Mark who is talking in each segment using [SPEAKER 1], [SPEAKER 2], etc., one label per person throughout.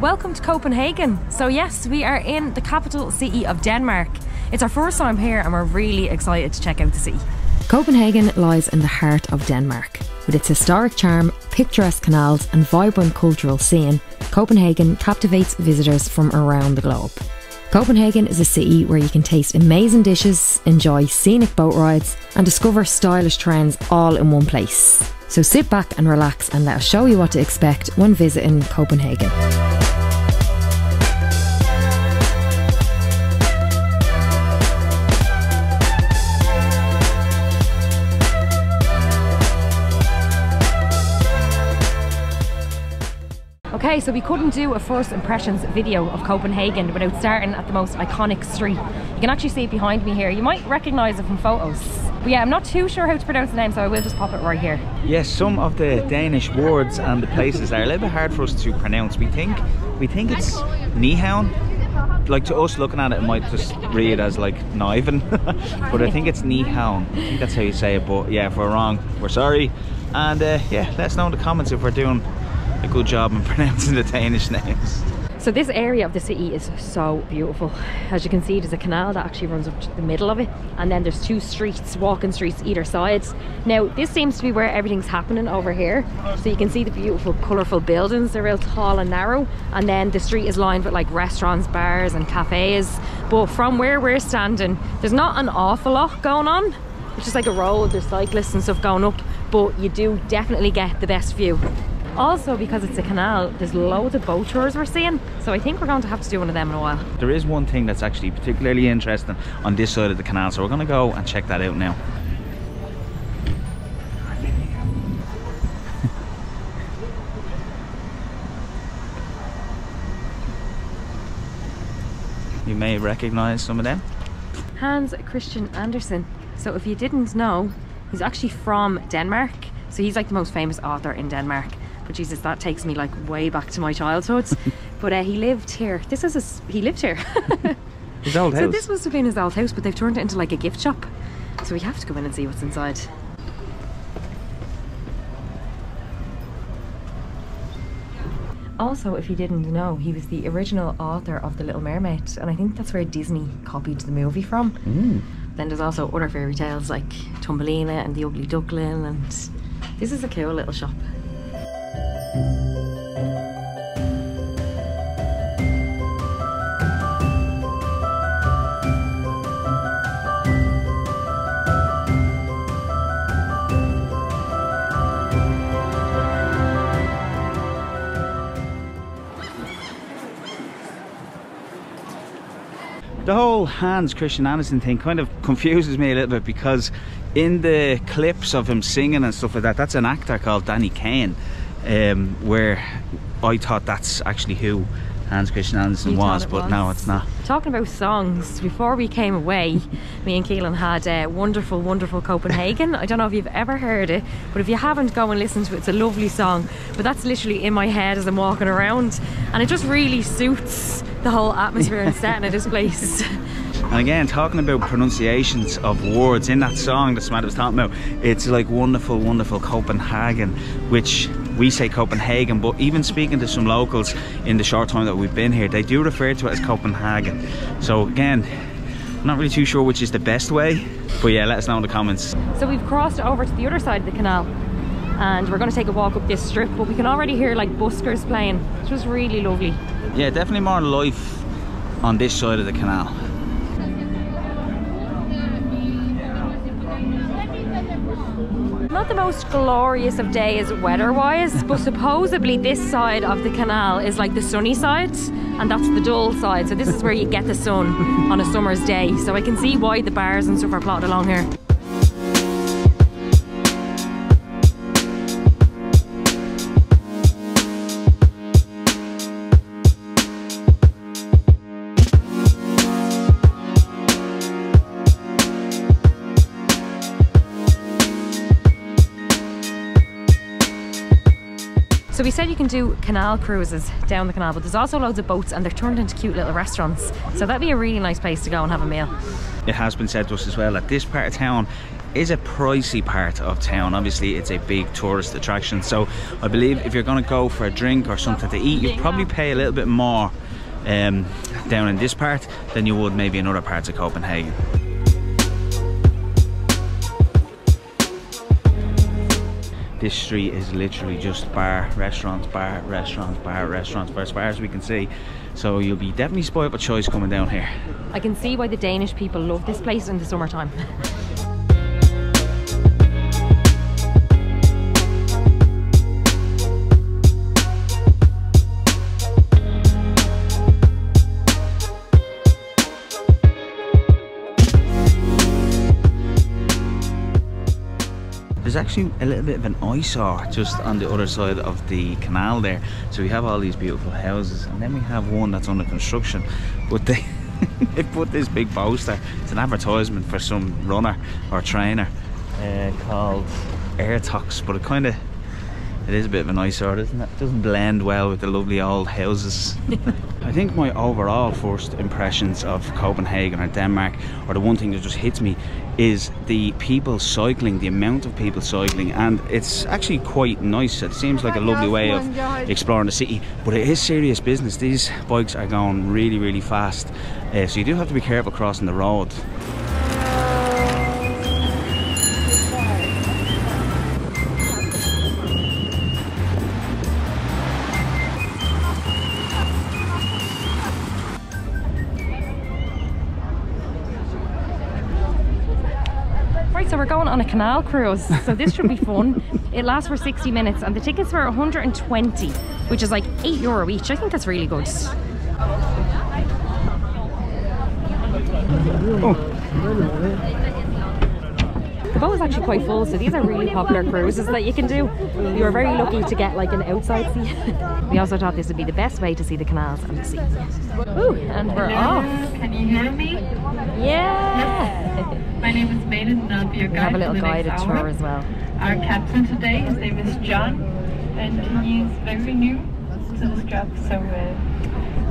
[SPEAKER 1] welcome to Copenhagen. So yes, we are in the capital city of Denmark. It's our first time here and we're really excited to check out the city. Copenhagen lies in the heart of Denmark. With its historic charm, picturesque canals and vibrant cultural scene, Copenhagen captivates visitors from around the globe. Copenhagen is a city where you can taste amazing dishes, enjoy scenic boat rides and discover stylish trends all in one place. So sit back and relax and let us show you what to expect when visiting Copenhagen. Okay, so we couldn't do a first impressions video of Copenhagen without starting at the most iconic street. You can actually see it behind me here. You might recognise it from photos. But yeah, I'm not too sure how to pronounce the name, so I will just pop it right here.
[SPEAKER 2] Yes, some of the Danish words and the places are a little bit hard for us to pronounce. We think it's Nyhavn. Like, to us looking at it, it might just read as like Niven, but I think it's Nyhavn. I think that's how you say it, but yeah, if we're wrong, we're sorry. And yeah, let us know in the comments if we're doing a good job in pronouncing the Danish names.
[SPEAKER 1] So this area of the city is so beautiful. As you can see, there's a canal that actually runs up to the middle of it, and then there's two streets, walking streets either side. Now this seems to be where everything's happening over here, so you can see the beautiful colourful buildings. They're real tall and narrow, and then the street is lined with like restaurants, bars and cafes. But from where we're standing, there's not an awful lot going on. It's just like a road, there's cyclists and stuff going up, but you do definitely get the best view. Also, because it's a canal, there's loads of boat tours we're seeing, so I think we're going to have to do one of them in a while.
[SPEAKER 2] There is one thing that's actually particularly interesting on this side of the canal, so we're going to go and check that out now. You may recognise some of them.
[SPEAKER 1] Hans Christian Andersen. So if you didn't know, he's actually from Denmark. So he's like the most famous author in Denmark. But Jesus, that takes me like way back to my childhood. But he lived here. He lived here.
[SPEAKER 2] His old house.
[SPEAKER 1] So this must have been his old house, but they've turned it into like a gift shop. So we have to go in and see what's inside. Also, if you didn't know, he was the original author of The Little Mermaid, and I think that's where Disney copied the movie from. Then there's also other fairy tales like Thumbelina and The Ugly Duckling, and this is a cool little shop.
[SPEAKER 2] The whole Hans Christian Andersen thing kind of confuses me a little bit, because in the clips of him singing and stuff like that, that's an actor called Danny Kaye, where I thought that's actually who Hans Christian Andersen was, but no, it's not.
[SPEAKER 1] Talking about songs, before we came away, me and Keelan had Wonderful, Wonderful Copenhagen. I don't know if you've ever heard it, but if you haven't, go and listen to it. It's a lovely song, but that's literally in my head as I'm walking around, and it just really suits the whole atmosphere and setting of this place.
[SPEAKER 2] And again, talking about pronunciations of words in that song that Samantha was talking about, it's like wonderful, wonderful Copenhagen, which we say Copenhagen, but even speaking to some locals in the short time that we've been here, they do refer to it as Copenhagen. So again, I'm not really too sure which is the best way, but yeah, let us know in the comments.
[SPEAKER 1] So we've crossed over to the other side of the canal, and we're going to take a walk up this strip, but we can already hear like buskers playing, which was really lovely.
[SPEAKER 2] Yeah, definitely more life on this side of the canal.
[SPEAKER 1] Not the most glorious of days weather-wise, but supposedly this side of the canal is like the sunny side, and that's the dull side. So this is where you get the sun on a summer's day. So I can see why the bars and stuff are plotted along here. So we said you can do canal cruises down the canal, but there's also loads of boats and they're turned into cute little restaurants. So that'd be a really nice place to go and have a meal.
[SPEAKER 2] It has been said to us as well that this part of town is a pricey part of town. Obviously it's a big tourist attraction, so I believe if you're going to go for a drink or something to eat, you'd probably pay a little bit more down in this part than you would maybe in other parts of Copenhagen. This street is literally just bar, restaurants, bar, restaurants, bar, restaurants, for as far as we can see. So you'll be definitely spoiled for choice coming down here.
[SPEAKER 1] I can see why the Danish people love this place in the summertime.
[SPEAKER 2] There's actually a little bit of an eyesore just on the other side of the canal there. So we have all these beautiful houses, and then we have one that's under construction. But they put this big poster. It's an advertisement for some runner or trainer called AirTox, but it is a bit of an eyesore, isn't it? It doesn't blend well with the lovely old houses. I think my overall first impressions of Copenhagen or Denmark, or the one thing that just hits me, is the people cycling, the amount of people cycling, and it's actually quite nice. It seems like a lovely way of exploring the city, but it is serious business. These bikes are going really, really fast, so you do have to be careful crossing the road.
[SPEAKER 1] So we're going on a canal cruise, so this should be fun. It lasts for 60 minutes and the tickets were 120, which is like €8 each. I think that's really good. The boat is actually quite full, so these are really popular cruises that you can do. You were very lucky to get like an outside seat. We also thought this would be the best way to see the canals and the sea. Ooh, and we're off.
[SPEAKER 3] Can you hear me?
[SPEAKER 1] Yeah!
[SPEAKER 3] My name is Maiden and I'll be your guide.
[SPEAKER 1] We have a little
[SPEAKER 3] for the
[SPEAKER 1] guided
[SPEAKER 3] next
[SPEAKER 1] tour
[SPEAKER 3] hour.
[SPEAKER 1] as well.
[SPEAKER 3] Our captain today, his name is John, and he's very new to this job, so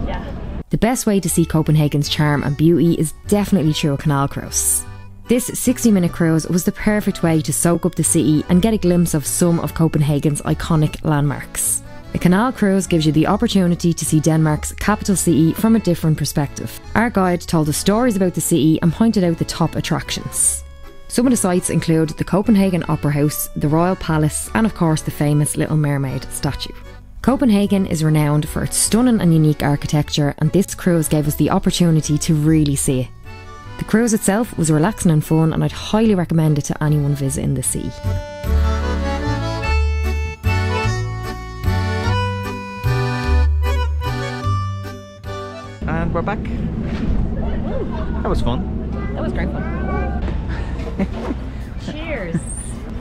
[SPEAKER 3] yeah.
[SPEAKER 1] The best way to see Copenhagen's charm and beauty is definitely through a canal cruise. This 60-minute cruise was the perfect way to soak up the city and get a glimpse of some of Copenhagen's iconic landmarks. A canal cruise gives you the opportunity to see Denmark's capital city from a different perspective. Our guide told us stories about the city and pointed out the top attractions. Some of the sights include the Copenhagen Opera House, the Royal Palace, and of course the famous Little Mermaid statue. Copenhagen is renowned for its stunning and unique architecture, and this cruise gave us the opportunity to really see it. The cruise itself was relaxing and fun, and I'd highly recommend it to anyone visiting the sea.
[SPEAKER 2] And we're back. That was fun.
[SPEAKER 1] That was great fun. Cheers.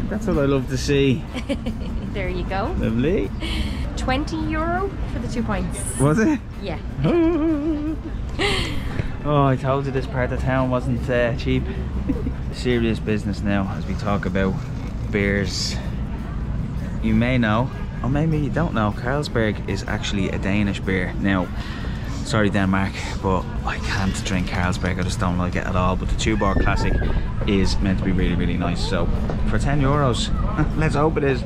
[SPEAKER 2] That's what I love to see.
[SPEAKER 1] There you go.
[SPEAKER 2] Lovely.
[SPEAKER 1] €20 for the 2 pints.
[SPEAKER 2] Was it?
[SPEAKER 1] Yeah.
[SPEAKER 2] Oh, I told you this part of town wasn't cheap. Serious business now as we talk about beers. You may know, or maybe you don't know, Carlsberg is actually a Danish beer. Now, sorry Denmark, but I can't drink Carlsberg. I just don't like it at all. But the Tuborg Classic is meant to be really, really nice. So for €10, let's hope it is.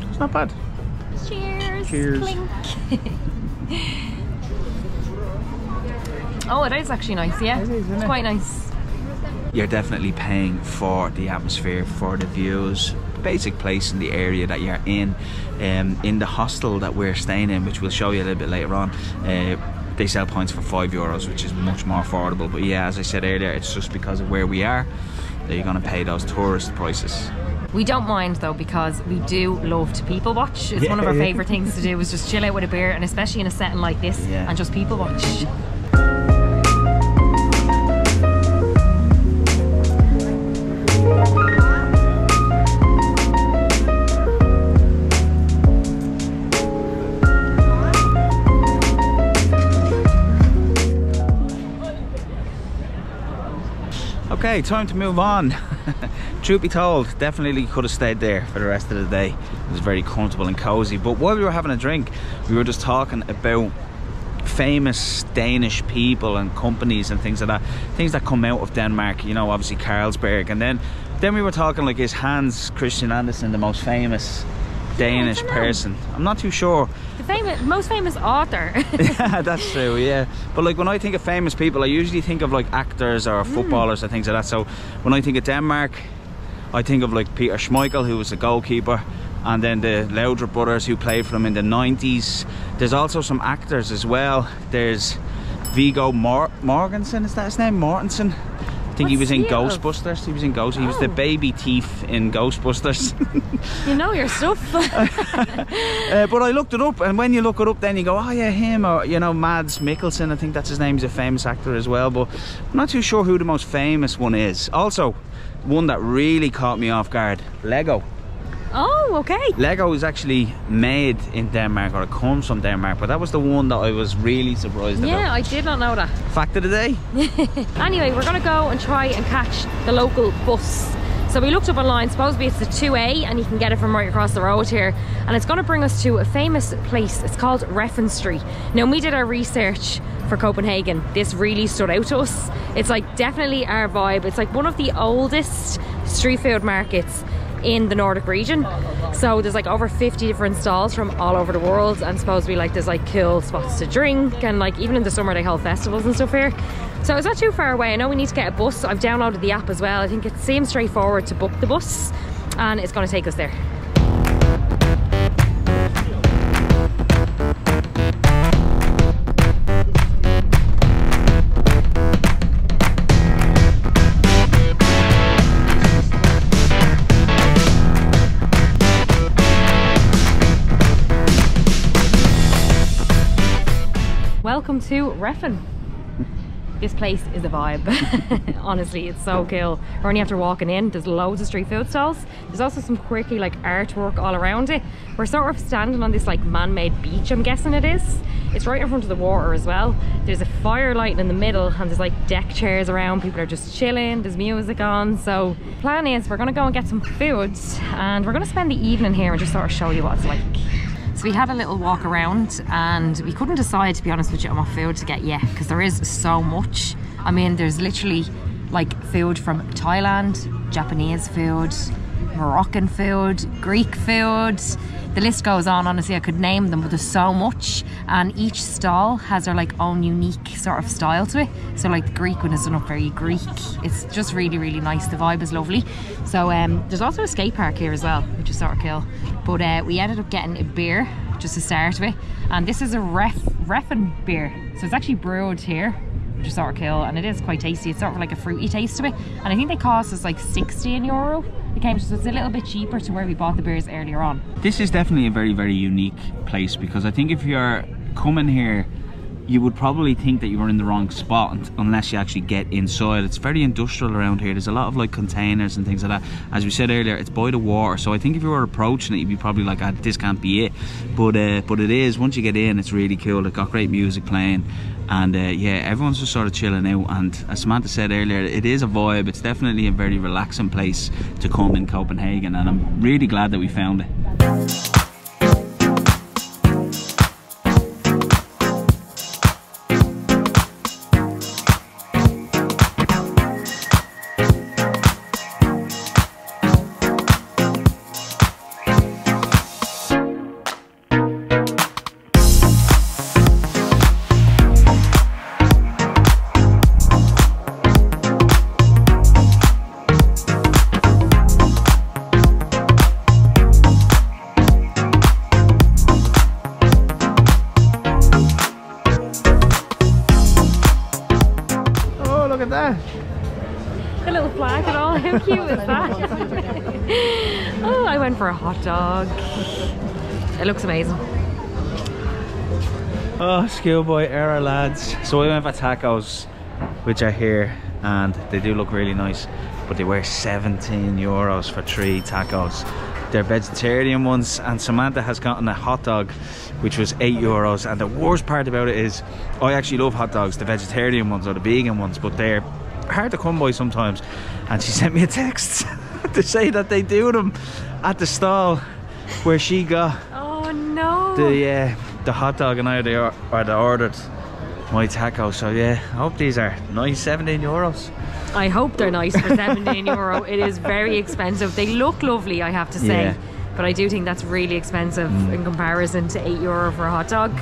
[SPEAKER 2] It's not bad.
[SPEAKER 1] Cheers.
[SPEAKER 2] Cheers.
[SPEAKER 1] Clink. Oh, it is actually nice, yeah.
[SPEAKER 2] It is, isn't
[SPEAKER 1] it's
[SPEAKER 2] it?
[SPEAKER 1] quite nice.
[SPEAKER 2] You're definitely paying for the atmosphere, for the views, basic place in the area that you're in. In the hostel that we're staying in, which we'll show you a little bit later on, they sell pints for €5, which is much more affordable. But yeah, as I said earlier, it's just because of where we are that you're going to pay those tourist prices.
[SPEAKER 1] We don't mind though, because we do love to people watch. It's one of our favourite things to do, is just chill out with a beer, and especially in a setting like this, and just people watch.
[SPEAKER 2] Okay, time to move on. Truth be told, definitely could have stayed there for the rest of the day. It was very comfortable and cozy. But while we were having a drink, we were just talking about famous Danish people and companies and things like that, things that come out of Denmark, you know, obviously Carlsberg. And then we were talking like, is Hans Christian Andersen the most famous Danish person? I'm not too sure.
[SPEAKER 1] The most famous author.
[SPEAKER 2] Yeah, that's true, yeah. But like when I think of famous people, I usually think of like actors or footballers or things like that. So when I think of Denmark, I think of like Peter Schmeichel, who was a goalkeeper, and then the Laudrup brothers who played for them in the 90s. There's also some actors as well. There's Viggo Mortensen, is that his name? Mortensen? I think he was in Ghostbusters. He was in Ghost. He was the baby thief in Ghostbusters.
[SPEAKER 1] You know your stuff.
[SPEAKER 2] But I looked it up, and when you look it up, then you go, oh yeah, him, or you know, Mads Mikkelsen. I think that's his name. He's a famous actor as well. But I'm not too sure who the most famous one is. Also, one that really caught me off guard: Lego.
[SPEAKER 1] Oh, okay.
[SPEAKER 2] Lego is actually made in Denmark, or it comes from Denmark, but that was the one that I was really surprised about.
[SPEAKER 1] Yeah, I did not know that.
[SPEAKER 2] Fact of the day.
[SPEAKER 1] Anyway, we're gonna go and try and catch the local bus. So we looked up online, supposedly it's the 2A, and you can get it from right across the road here. And it's gonna bring us to a famous place. It's called Refn Street. Now, when we did our research for Copenhagen, this really stood out to us. It's like definitely our vibe. It's like one of the oldest street food markets in the Nordic region. So there's like over 50 different stalls from all over the world, and supposedly like there's like cool spots to drink, and like even in the summer they hold festivals and stuff here. So it's not too far away. I know we need to get a bus. I've downloaded the app as well. I think it seems straightforward to book the bus, and it's going to take us there. Welcome to Refn. This place is a vibe. Honestly, it's so cool. We're only after walking in. There's loads of street food stalls. There's also some quirky like artwork all around it. We're sort of standing on this like man-made beach, I'm guessing it is. It's right in front of the water as well. There's a fire light in the middle, and there's like deck chairs around. People are just chilling. There's music on. So plan is we're gonna go and get some food, and we're gonna spend the evening here and just sort of show you what it's like. So we had a little walk around, and we couldn't decide, to be honest with you, on what food to get yet, because there is so much. I mean, there's literally like food from Thailand, Japanese food, Moroccan food, Greek food. The list goes on, honestly, I could name them, but there's so much, and each stall has their like own unique sort of style to it. So like the Greek one is done up very Greek. It's just really, really nice. The vibe is lovely. So there's also a skate park here as well, which is sort of cool. But we ended up getting a beer just to start with, and this is a Refn beer. So it's actually brewed here, which is sort of cool, and it is quite tasty. It's sort of like a fruity taste to it, and I think they cost us like €60. It came, so it's a little bit cheaper to where we bought the beers earlier on.
[SPEAKER 2] This is definitely a very, very unique place, because I think if you're coming here, you would probably think that you were in the wrong spot unless you actually get inside. It's very industrial around here. There's a lot of like containers and things like that. As we said earlier, it's by the water, so I think if you were approaching it, you'd be probably like, ah, this can't be it. But it is. Once you get in, it's really cool. It got great music playing, and yeah, everyone's just sort of chilling out. And as Samantha said earlier, it is a vibe. It's definitely a very relaxing place to come in Copenhagen, and I'm really glad that we found it.
[SPEAKER 1] The little flag and all, how cute is that? Oh, I went for a hot dog. It looks amazing.
[SPEAKER 2] Oh, schoolboy era, lads. So we went for tacos, which are here, and they do look really nice, but they were €17 for 3 tacos. They're vegetarian ones, and Samantha has gotten a hot dog, which was €8. And the worst part about it is, I actually love hot dogs, the vegetarian ones or the vegan ones, but they're hard to come by sometimes. And she sent me a text to say that they do them at the stall where she got
[SPEAKER 1] oh no
[SPEAKER 2] the the hot dog and I had ordered my taco. So yeah, I hope these are nice. 17 euros.
[SPEAKER 1] I hope they're nice for 17 euro. It is very expensive. They look lovely, I have to say.
[SPEAKER 2] Yeah.
[SPEAKER 1] But I do think that's really expensive in comparison to 8 euro for a hot dog.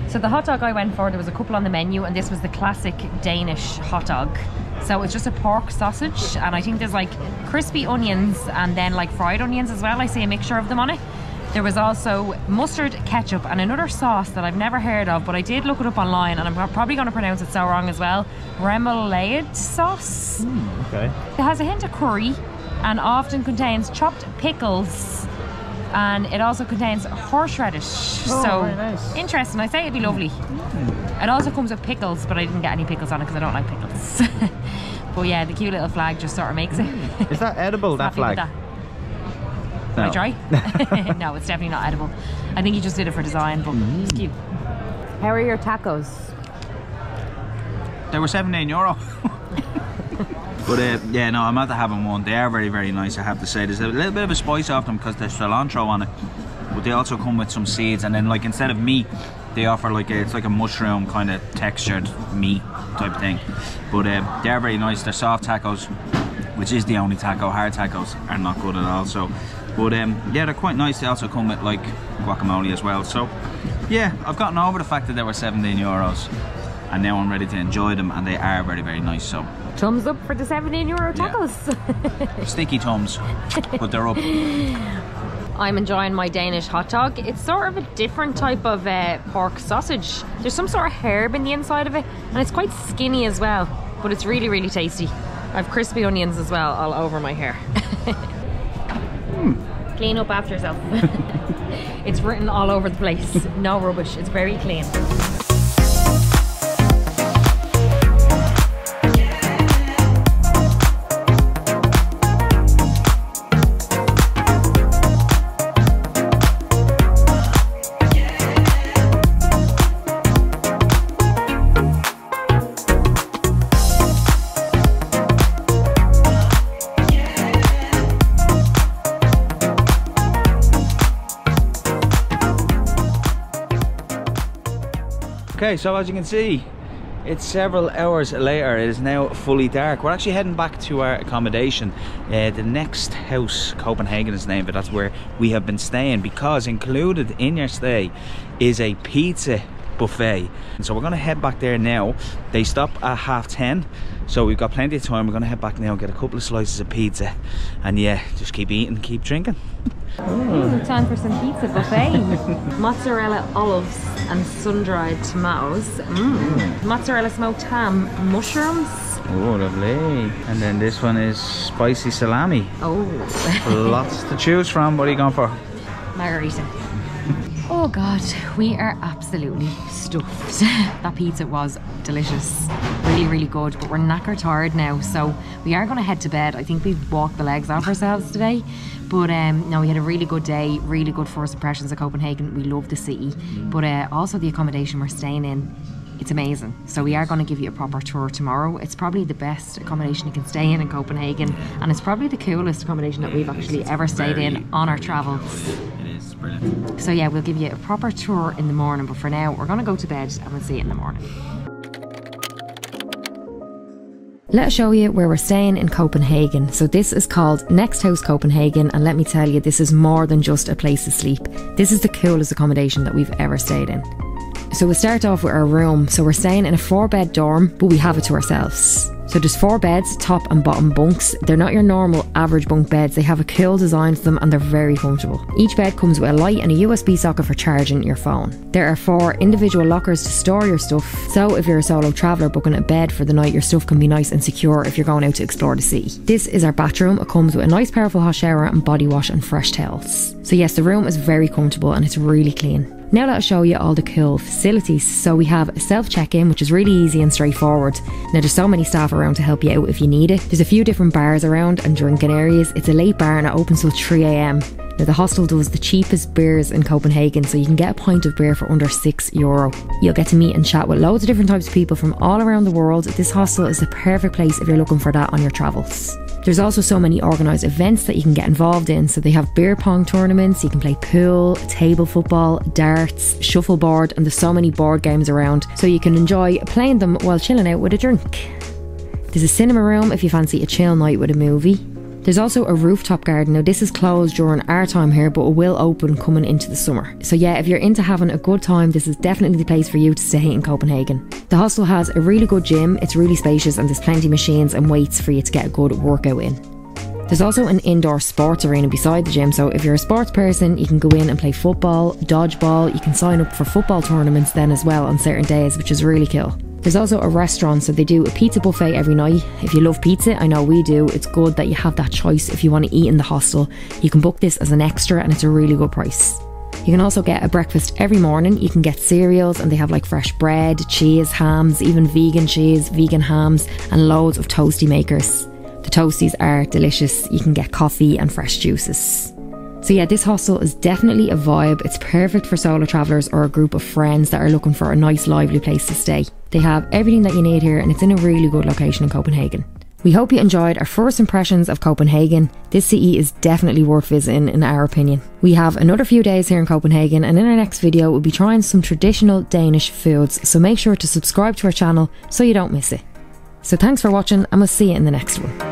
[SPEAKER 1] So the hot dog I went for, there was a couple on the menu, and this was the classic Danish hot dog. So it's just a pork sausage, and I think there's like crispy onions and then like fried onions as well. I see a mixture of them on it. There was also mustard, ketchup, and another sauce that I've never heard of, but I did look it up online, and I'm probably going to pronounce it so wrong as well. Remoulade sauce.
[SPEAKER 2] Okay.
[SPEAKER 1] It has a hint of curry and often contains chopped pickles, and it also contains horseradish. So
[SPEAKER 2] very nice.
[SPEAKER 1] interesting. I say it'd be lovely. It also comes with pickles, but I didn't get any pickles on it because I don't like pickles. But yeah, the cute little flag just sort of makes it.
[SPEAKER 2] Is that edible, that
[SPEAKER 1] Happy with
[SPEAKER 2] flag?
[SPEAKER 1] that.
[SPEAKER 2] No.
[SPEAKER 1] I try? No, it's definitely not edible. I think he just did it for design, but it's cute. How are your tacos?
[SPEAKER 2] They were 17 euro. But yeah, no, I'm after having one. They are very, very nice, I have to say. There's a little bit of a spice off them because there's cilantro on it. But they also come with some seeds, and then like instead of meat, they offer like it's like a mushroom kind of textured meat type thing. But they are very nice. They're soft tacos, which is the only taco. Hard tacos are not good at all. So, but yeah, they're quite nice. They also come with like guacamole as well. So yeah, I've gotten over the fact that they were 17 euros, and now I'm ready to enjoy them, and they are very, very nice. So
[SPEAKER 1] Thumbs up for the 17 euro tacos.
[SPEAKER 2] yeah. Sticky thumbs, but they're up.
[SPEAKER 1] I'm enjoying my Danish hot dog. It's sort of a different type of pork sausage. There's some sort of herb in the inside of it, and it's quite skinny as well, but it's really, really tasty. I have crispy onions as well all over my hair. Clean up after yourself. It's written all over the place. No rubbish. It's very clean.
[SPEAKER 2] Okay, so as you can see, it's several hours later. It is now fully dark. We're actually heading back to our accommodation. The next house, Copenhagen is the name, but that's where we have been staying, because included in your stay is a pizza buffet. And so we're going to head back there now. They stop at 10:30, so we've got plenty of time. We're going to head back now, get a couple of slices of pizza, and yeah, just keep eating, keep drinking.
[SPEAKER 1] Ooh, time for some pizza buffet. Mozzarella olives and sun-dried tomatoes. Mozzarella smoked ham, mushrooms.
[SPEAKER 2] Oh, lovely. And then this one is spicy salami.
[SPEAKER 1] Oh.
[SPEAKER 2] Lots to choose from. What are you going for?
[SPEAKER 1] Margarita. Oh God, we are absolutely stuffed. That pizza was delicious. Really, really good, but we're knackered tired now, so we are going to head to bed. I think we've walked the legs off ourselves today. But no, we had a really good day, really good first impressions of Copenhagen. We love the city, but also the accommodation we're staying in, it's amazing. So we are going to give you a proper tour tomorrow. It's probably the best accommodation you can stay in Copenhagen, and it's probably the coolest accommodation that we've actually ever stayed in on our travels.
[SPEAKER 2] It is brilliant.
[SPEAKER 1] So yeah, we'll give you a proper tour in the morning, but for now we're going to go to bed and we'll see you in the morning. Let's show you where we're staying in Copenhagen. So this is called Next House Copenhagen, and let me tell you, this is more than just a place to sleep. This is the coolest accommodation that we've ever stayed in. So we'll start off with our room. So we're staying in a 4-bed dorm, but we have it to ourselves. So there's 4 beds, top and bottom bunks. They're not your normal average bunk beds. They have a cool design to them, and they're very comfortable. Each bed comes with a light and a USB socket for charging your phone. There are 4 individual lockers to store your stuff. So if you're a solo traveller booking a bed for the night, your stuff can be nice and secure if you're going out to explore the city. This is our bathroom. It comes with a nice powerful hot shower and body wash and fresh towels. So yes, the room is very comfortable and it's really clean. Now let's show you all the cool facilities. So we have a self-check-in, which is really easy and straightforward. Now there's so many staff around to help you out if you need it. There's a few different bars around and drinking areas. It's a late bar and it opens till 3 AM. Now the hostel does the cheapest beers in Copenhagen, so you can get a pint of beer for under €6. You'll get to meet and chat with loads of different types of people from all around the world. This hostel is the perfect place if you're looking for that on your travels. There's also so many organised events that you can get involved in. So they have beer pong tournaments, you can play pool, table football, darts, shuffleboard, and there's so many board games around, so you can enjoy playing them while chilling out with a drink. There's a cinema room if you fancy a chill night with a movie. There's also a rooftop garden. Now this is closed during our time here, but it will open coming into the summer. So yeah, if you're into having a good time, this is definitely the place for you to stay in Copenhagen. The hostel has a really good gym, it's really spacious, and there's plenty of machines and weights for you to get a good workout in. There's also an indoor sports arena beside the gym, so if you're a sports person, you can go in and play football, dodgeball. You can sign up for football tournaments then as well on certain days, which is really cool. There's also a restaurant, so they do a pizza buffet every night. If you love pizza, I know we do, it's good that you have that choice if you want to eat in the hostel. You can book this as an extra and it's a really good price. You can also get a breakfast every morning. You can get cereals and they have like fresh bread, cheese, hams, even vegan cheese, vegan hams, and loads of toasty makers. The toasties are delicious. You can get coffee and fresh juices. So yeah, this hostel is definitely a vibe. It's perfect for solo travellers or a group of friends that are looking for a nice lively place to stay. They have everything that you need here and it's in a really good location in Copenhagen. We hope you enjoyed our first impressions of Copenhagen. This city is definitely worth visiting in our opinion. We have another few days here in Copenhagen, and in our next video we'll be trying some traditional Danish foods, so make sure to subscribe to our channel so you don't miss it. So thanks for watching and we'll see you in the next one.